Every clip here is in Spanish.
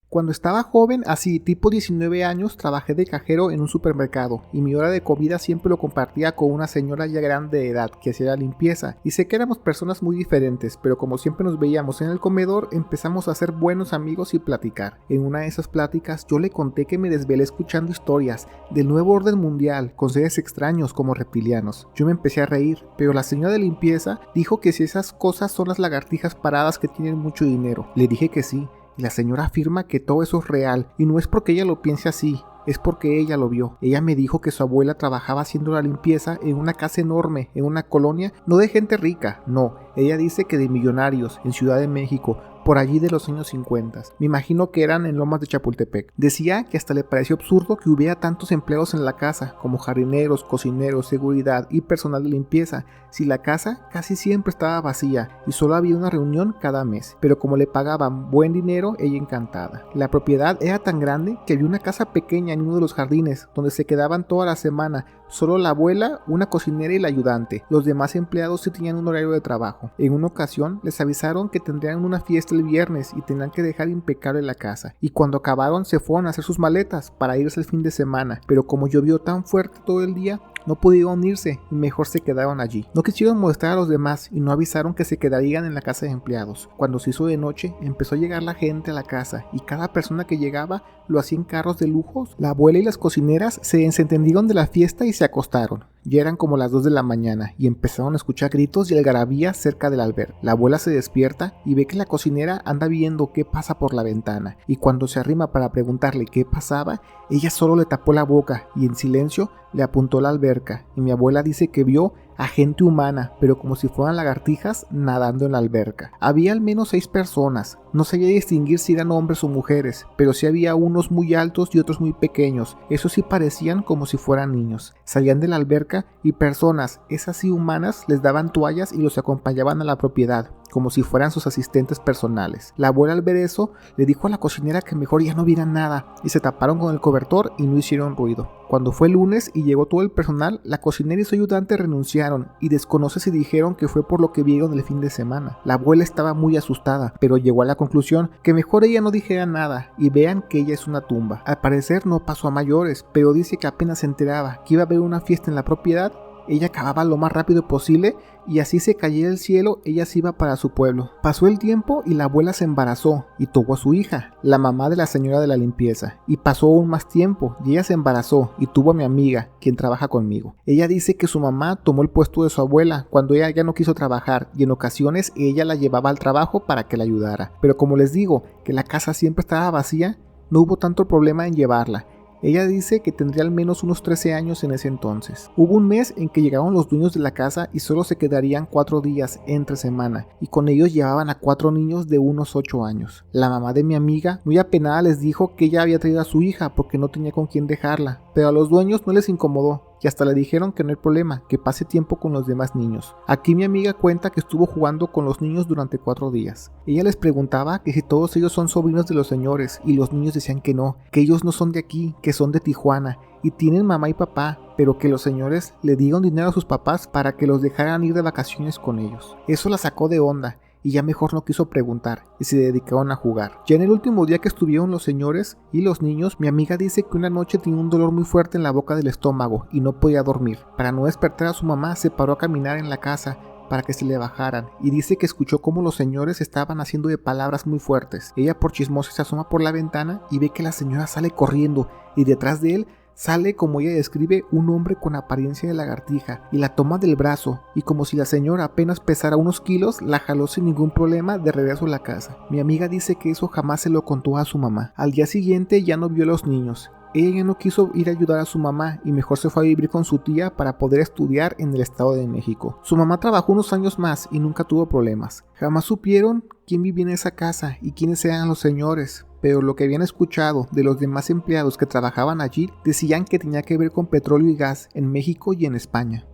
Cuando estaba joven, así tipo 19 años, trabajé de cajero en un supermercado y mi hora de comida siempre lo compartía con una señora ya grande de edad que hacía la limpieza. Y sé que éramos personas muy diferentes, pero como siempre nos veíamos en el comedor, empezamos a ser buenos amigos y platicar. En una de esas pláticas yo le conté que me desvelé escuchando historias del nuevo orden mundial con seres extraños como reptilianos. Yo me empecé a reír, pero la señora de limpieza dijo que si esas cosas son las lagartijas paradas que tienen mucho dinero. Le dije que sí. Y la señora afirma que todo eso es real, y no es porque ella lo piense así, es porque ella lo vio. Ella me dijo que su abuela trabajaba haciendo la limpieza en una casa enorme, en una colonia, no de gente rica, no, ella dice que de millonarios, en Ciudad de México, por allí de los años 50. Me imagino que eran en Lomas de Chapultepec. Decía que hasta le pareció absurdo que hubiera tantos empleados en la casa, como jardineros, cocineros, seguridad y personal de limpieza, si la casa casi siempre estaba vacía y solo había una reunión cada mes. Pero como le pagaban buen dinero, ella encantada. La propiedad era tan grande que había una casa pequeña en uno de los jardines, donde se quedaban toda la semana, solo la abuela, una cocinera y la ayudante. Los demás empleados sí tenían un horario de trabajo. En una ocasión les avisaron que tendrían una fiesta el viernes y tenían que dejar impecable la casa. Y cuando acabaron se fueron a hacer sus maletas para irse el fin de semana. Pero como llovió tan fuerte todo el día, no pudieron irse y mejor se quedaron allí. No quisieron molestar a los demás y no avisaron que se quedarían en la casa de empleados. Cuando se hizo de noche, empezó a llegar la gente a la casa y cada persona que llegaba lo hacía en carros de lujos. La abuela y las cocineras se desentendieron de la fiesta y se acostaron. Ya eran como las 2 de la mañana y empezaron a escuchar gritos y algarabía cerca del albergue. La abuela se despierta y ve que la cocinera anda viendo qué pasa por la ventana, y cuando se arrima para preguntarle qué pasaba, ella solo le tapó la boca y en silencio le apuntó la alberca, y mi abuela dice que vio a gente humana, pero como si fueran lagartijas nadando en la alberca. Había al menos 6 personas, no sabía distinguir si eran hombres o mujeres, pero sí había unos muy altos y otros muy pequeños, esos sí parecían como si fueran niños. Salían de la alberca y personas, esas sí humanas, les daban toallas y los acompañaban a la propiedad, como si fueran sus asistentes personales. La abuela al ver eso le dijo a la cocinera que mejor ya no vieran nada y se taparon con el cobertor y no hicieron ruido. Cuando fue lunes y llegó todo el personal, la cocinera y su ayudante renunciaron y desconoce si dijeron que fue por lo que vieron el fin de semana. La abuela estaba muy asustada, pero llegó a la conclusión que mejor ella no dijera nada y vean que ella es una tumba. Al parecer no pasó a mayores, pero dice que apenas se enteraba que iba a haber una fiesta en la propiedad, ella acababa lo más rápido posible y así se cayera el cielo, ella se iba para su pueblo. Pasó el tiempo y la abuela se embarazó y tuvo a su hija, la mamá de la señora de la limpieza. Y pasó aún más tiempo y ella se embarazó y tuvo a mi amiga, quien trabaja conmigo. Ella dice que su mamá tomó el puesto de su abuela cuando ella ya no quiso trabajar y en ocasiones ella la llevaba al trabajo para que la ayudara. Pero como les digo, que la casa siempre estaba vacía, no hubo tanto problema en llevarla. Ella dice que tendría al menos unos 13 años en ese entonces. Hubo un mes en que llegaron los dueños de la casa y solo se quedarían 4 días entre semana, y con ellos llevaban a 4 niños de unos 8 años. La mamá de mi amiga, muy apenada, les dijo que ella había traído a su hija porque no tenía con quién dejarla, pero a los dueños no les incomodó. Y hasta le dijeron que no hay problema, que pase tiempo con los demás niños. Aquí mi amiga cuenta que estuvo jugando con los niños durante 4 días. Ella les preguntaba que si todos ellos son sobrinos de los señores, y los niños decían que no, que ellos no son de aquí, que son de Tijuana, y tienen mamá y papá, pero que los señores le dieron dinero a sus papás para que los dejaran ir de vacaciones con ellos. Eso la sacó de onda, y ya mejor no quiso preguntar, y se dedicaron a jugar. Ya en el último día que estuvieron los señores y los niños, mi amiga dice que una noche tenía un dolor muy fuerte en la boca del estómago y no podía dormir. Para no despertar a su mamá, se paró a caminar en la casa para que se le bajaran, y dice que escuchó cómo los señores estaban haciendo de palabras muy fuertes. Ella por chismosa se asoma por la ventana y ve que la señora sale corriendo, y detrás de él sale, como ella describe, un hombre con apariencia de lagartija y la toma del brazo, y como si la señora apenas pesara unos kilos, la jaló sin ningún problema de regreso a la casa. Mi amiga dice que eso jamás se lo contó a su mamá. Al día siguiente ya no vio a los niños. Ella ya no quiso ir a ayudar a su mamá y mejor se fue a vivir con su tía para poder estudiar en el Estado de México. Su mamá trabajó unos años más y nunca tuvo problemas. Jamás supieron quién vivía en esa casa y quiénes eran los señores, pero lo que habían escuchado de los demás empleados que trabajaban allí decían que tenía que ver con petróleo y gas en México y en España.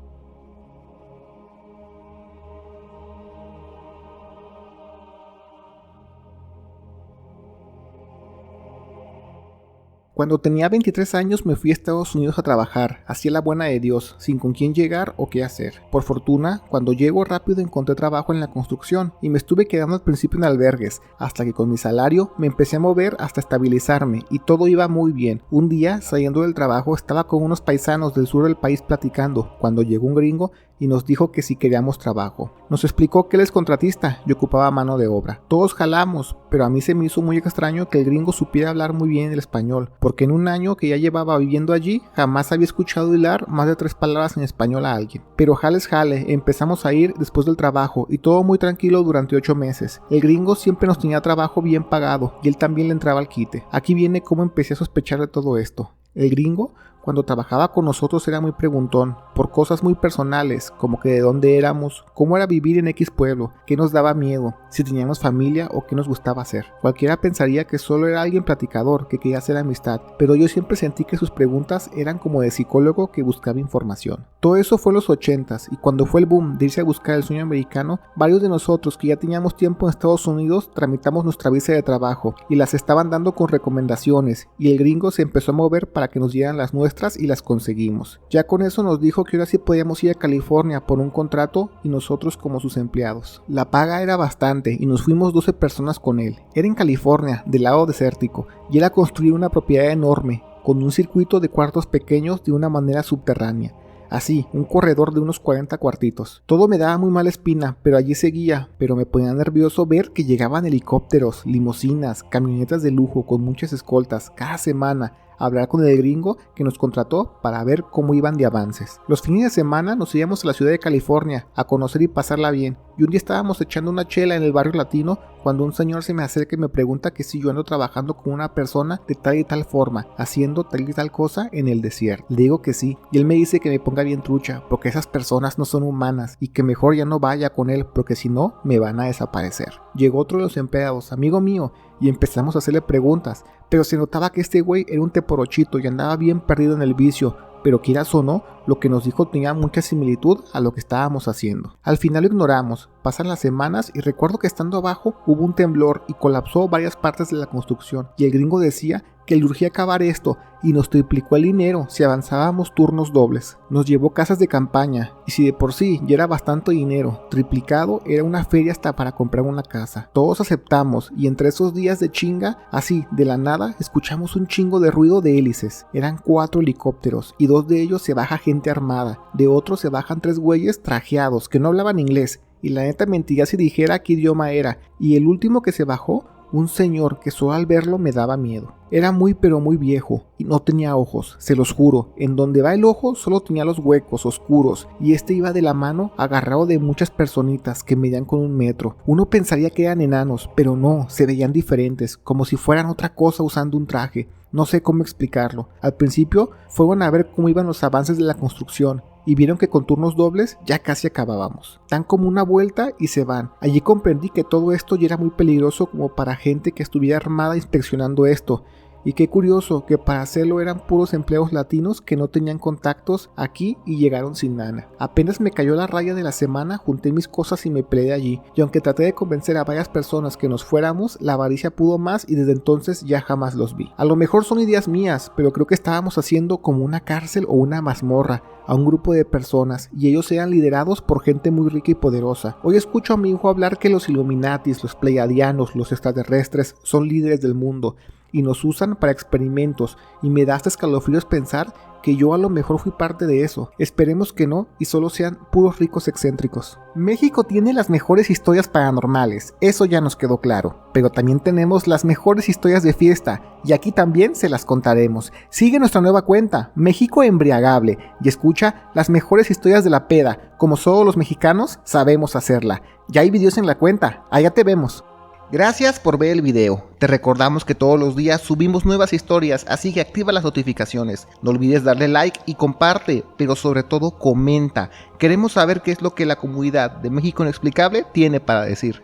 Cuando tenía 23 años me fui a Estados Unidos a trabajar, hacía la buena de Dios, sin con quién llegar o qué hacer. Por fortuna, cuando llego rápido encontré trabajo en la construcción y me estuve quedando al principio en albergues, hasta que con mi salario me empecé a mover hasta estabilizarme y todo iba muy bien. Un día, saliendo del trabajo, estaba con unos paisanos del sur del país platicando, cuando llegó un gringo y nos dijo que si queríamos trabajo. Nos explicó que él es contratista y ocupaba mano de obra. Todos jalamos, pero a mí se me hizo muy extraño que el gringo supiera hablar muy bien el español, porque en un año que ya llevaba viviendo allí, jamás había escuchado hilar más de 3 palabras en español a alguien. Pero jale es jale, empezamos a ir después del trabajo y todo muy tranquilo durante 8 meses. El gringo siempre nos tenía trabajo bien pagado y él también le entraba al quite. Aquí viene cómo empecé a sospechar de todo esto. El gringo, cuando trabajaba con nosotros, era muy preguntón, por cosas muy personales, como que de dónde éramos, cómo era vivir en X pueblo, qué nos daba miedo, si teníamos familia o qué nos gustaba hacer. Cualquiera pensaría que solo era alguien platicador, que quería hacer amistad, pero yo siempre sentí que sus preguntas eran como de psicólogo que buscaba información. Todo eso fue en los 80s, y cuando fue el boom de irse a buscar el sueño americano, varios de nosotros que ya teníamos tiempo en Estados Unidos tramitamos nuestra visa de trabajo, y las estaban dando con recomendaciones, y el gringo se empezó a mover para que nos dieran las nuestras y las conseguimos. Ya con eso nos dijo que ahora sí podíamos ir a California por un contrato y nosotros como sus empleados. La paga era bastante y nos fuimos 12 personas con él. Era en California, del lado desértico, y era construir una propiedad enorme, con un circuito de cuartos pequeños de una manera subterránea. Así, un corredor de unos 40 cuartitos. Todo me daba muy mala espina, pero allí seguía, pero me ponía nervioso ver que llegaban helicópteros, limusinas, camionetas de lujo con muchas escoltas cada semana, a hablar con el gringo que nos contrató para ver cómo iban de avances. Los fines de semana nos íbamos a la ciudad de California a conocer y pasarla bien, y un día estábamos echando una chela en el barrio latino cuando un señor se me acerca y me pregunta que si yo ando trabajando con una persona de tal y tal forma, haciendo tal y tal cosa en el desierto. Le digo que sí, y él me dice que me ponga bien trucha, porque esas personas no son humanas, y que mejor ya no vaya con él, porque si no, me van a desaparecer. Llegó otro de los empleados, amigo mío, y empezamos a hacerle preguntas, pero se notaba que este güey era un teporochito y andaba bien perdido en el vicio, pero quieras o no, lo que nos dijo tenía mucha similitud a lo que estábamos haciendo. Al final lo ignoramos, pasan las semanas y recuerdo que estando abajo hubo un temblor y colapsó varias partes de la construcción, y el gringo decía que le urgía acabar esto y nos triplicó el dinero si avanzábamos turnos dobles. Nos llevó casas de campaña y si de por sí ya era bastante dinero, triplicado era una feria hasta para comprar una casa. Todos aceptamos y entre esos días de chinga, así de la nada, escuchamos un chingo de ruido de hélices. Eran 4 helicópteros y 2 de ellos se baja gente armada, de otros se bajan 3 güeyes trajeados que no hablaban inglés y la neta mentiría si dijera qué idioma era, y el último que se bajó, un señor que solo al verlo me daba miedo. Era muy pero muy viejo y no tenía ojos, se los juro. En donde va el ojo solo tenía los huecos oscuros y este iba de la mano agarrado de muchas personitas que medían con 1 metro. Uno pensaría que eran enanos, pero no, se veían diferentes, como si fueran otra cosa usando un traje. No sé cómo explicarlo. Al principio fueron a ver cómo iban los avances de la construcción y vieron que con turnos dobles ya casi acabábamos. Dan como una vuelta y se van. Allí comprendí que todo esto ya era muy peligroso como para gente que estuviera armada inspeccionando esto. Y qué curioso que para hacerlo eran puros empleados latinos que no tenían contactos aquí y llegaron sin nada. Apenas me cayó la raya de la semana, junté mis cosas y me peleé allí. Y aunque traté de convencer a varias personas que nos fuéramos, la avaricia pudo más y desde entonces ya jamás los vi. A lo mejor son ideas mías, pero creo que estábamos haciendo como una cárcel o una mazmorra a un grupo de personas y ellos eran liderados por gente muy rica y poderosa. Hoy escucho a mi hijo hablar que los Illuminatis, los Pleiadianos, los extraterrestres son líderes del mundo y nos usan para experimentos y me da hasta escalofríos pensar que yo a lo mejor fui parte de eso. Esperemos que no y solo sean puros ricos excéntricos. México tiene las mejores historias paranormales, eso ya nos quedó claro, pero también tenemos las mejores historias de fiesta y aquí también se las contaremos. Sigue nuestra nueva cuenta, México Embriagable, y escucha las mejores historias de la peda, como solo los mexicanos sabemos hacerla. Ya hay videos en la cuenta, allá te vemos. Gracias por ver el video. Te recordamos que todos los días subimos nuevas historias, así que activa las notificaciones. No olvides darle like y comparte, pero sobre todo comenta. Queremos saber qué es lo que la comunidad de México Inexplicable tiene para decir.